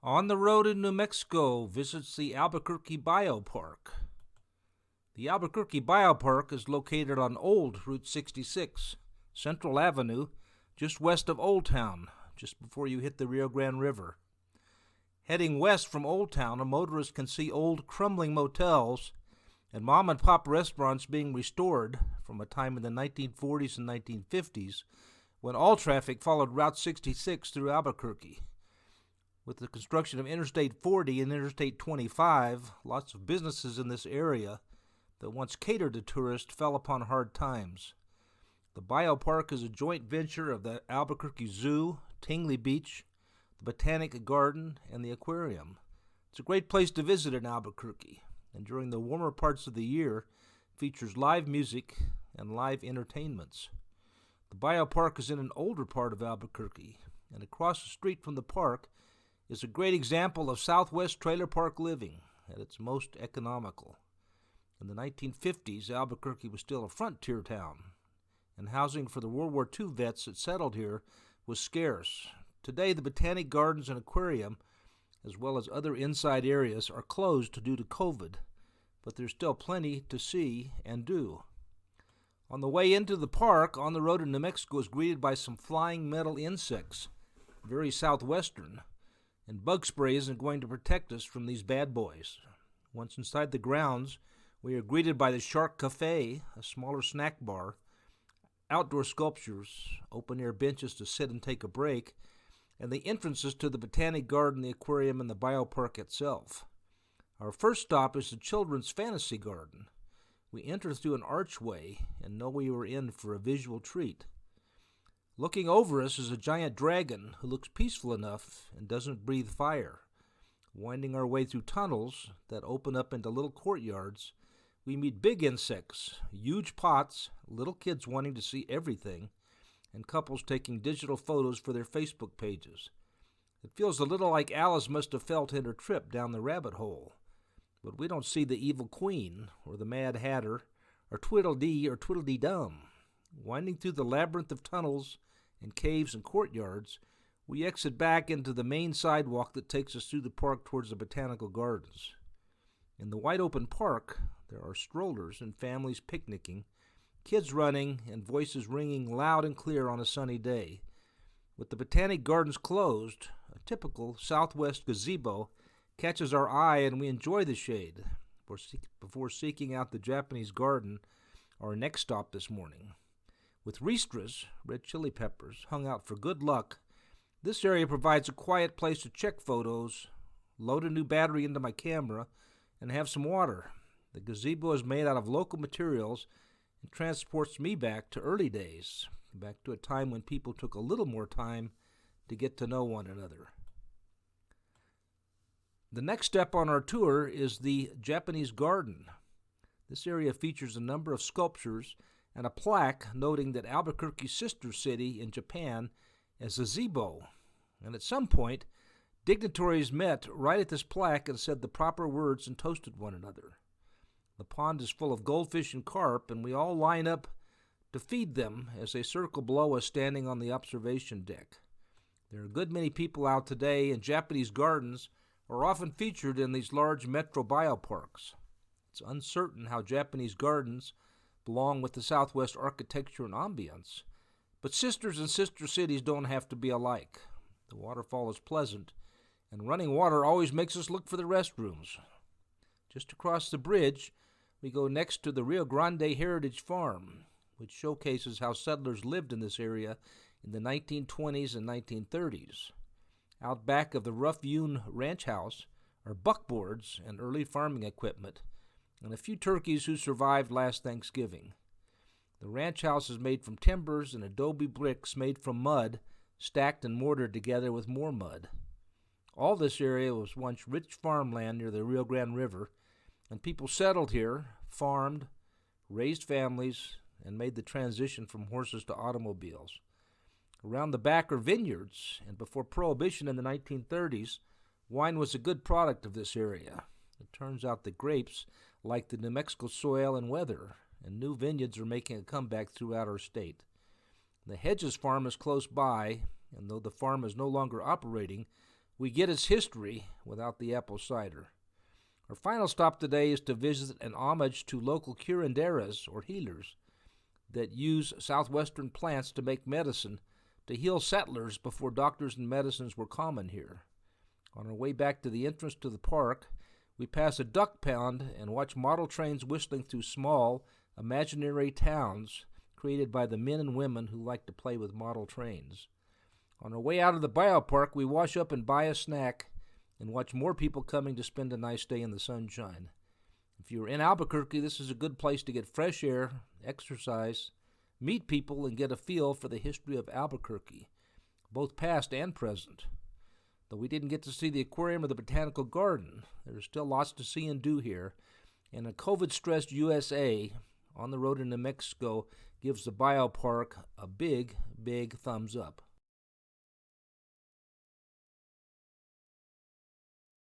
On the road in New Mexico visits the Albuquerque Biopark. The Albuquerque Biopark is located on Old Route 66, Central Avenue, just west of Old Town, just before you hit the Rio Grande River. Heading west from Old Town, a motorist can see old crumbling motels and mom-and-pop restaurants being restored from a time in the 1940s and 1950s when all traffic followed Route 66 through Albuquerque. With the construction of Interstate 40 and Interstate 25, lots of businesses in this area that once catered to tourists fell upon hard times. The Biopark is a joint venture of the Albuquerque Zoo, Tingley Beach, the Botanic Garden, and the Aquarium. It's a great place to visit in Albuquerque, and during the warmer parts of the year, features live music and live entertainments. The Biopark is in an older part of Albuquerque, and across the street from the park is a great example of Southwest trailer park living at its most economical. In the 1950s, Albuquerque was still a frontier town, and housing for the World War II vets that settled here was scarce. Today, the Botanic Gardens and Aquarium, as well as other inside areas, are closed due to COVID, but there's still plenty to see and do. On the way into the park, on the road in New Mexico, is greeted by some flying metal insects, very southwestern, and bug spray isn't going to protect us from these bad boys. Once inside the grounds, we are greeted by the Shark Cafe, a smaller snack bar, outdoor sculptures, open-air benches to sit and take a break, and the entrances to the Botanic Garden, the Aquarium, and the Biopark itself. Our first stop is the Children's Fantasy Garden. We enter through an archway and know we are in for a visual treat. Looking over us is a giant dragon who looks peaceful enough and doesn't breathe fire. Winding our way through tunnels that open up into little courtyards, we meet big insects, huge pots, little kids wanting to see everything, and couples taking digital photos for their Facebook pages. It feels a little like Alice must have felt in her trip down the rabbit hole. But we don't see the evil queen, or the Mad Hatter, or Tweedledee or Tweedledee-Dum. Winding through the labyrinth of tunnels and caves and courtyards, we exit back into the main sidewalk that takes us through the park towards the botanical gardens. In the wide-open park, there are strollers and families picnicking, kids running, and voices ringing loud and clear on a sunny day. With the Botanic Gardens closed, a typical Southwest gazebo catches our eye and we enjoy the shade before seeking out the Japanese garden, our next stop this morning. With ristras, red chili peppers, hung out for good luck, this area provides a quiet place to check photos, load a new battery into my camera, and have some water. The gazebo is made out of local materials and transports me back to early days, back to a time when people took a little more time to get to know one another. The next step on our tour is the Japanese garden. This area features a number of sculptures and a plaque noting that Albuquerque's sister city in Japan is Zebo. And at some point, dignitaries met right at this plaque and said the proper words and toasted one another. The pond is full of goldfish and carp, and we all line up to feed them as they circle below us standing on the observation deck. There are a good many people out today, and Japanese gardens are often featured in these large metro bioparks. It's uncertain how Japanese gardens belong with the Southwest architecture and ambience, but sisters and sister cities don't have to be alike. The waterfall is pleasant, and running water always makes us look for the restrooms. Just across the bridge, we go next to the Rio Grande Heritage Farm, which showcases how settlers lived in this area in the 1920s and 1930s. Out back of the rough-hewn ranch house are buckboards and early farming equipment, and a few turkeys who survived last Thanksgiving. The ranch house is made from timbers and adobe bricks made from mud, stacked and mortared together with more mud. All this area was once rich farmland near the Rio Grande River, and people settled here, farmed, raised families, and made the transition from horses to automobiles. Around the back are vineyards, and before Prohibition in the 1930s, wine was a good product of this area. It turns out that grapes like the New Mexico soil and weather, and new vineyards are making a comeback throughout our state. The Hedges farm is close by, and though the farm is no longer operating, we get its history without the apple cider. Our final stop today is to visit an homage to local curanderas, or healers, that use southwestern plants to make medicine to heal settlers before doctors and medicines were common here. On our way back to the entrance to the park, we pass a duck pond and watch model trains whistling through small, imaginary towns created by the men and women who like to play with model trains. On our way out of the biopark, we wash up and buy a snack and watch more people coming to spend a nice day in the sunshine. If you're in Albuquerque, this is a good place to get fresh air, exercise, meet people, and get a feel for the history of Albuquerque, both past and present. Though we didn't get to see the aquarium or the botanical garden, there's still lots to see and do here, and a COVID-stressed USA on the road in New Mexico gives the biopark a big, big thumbs up.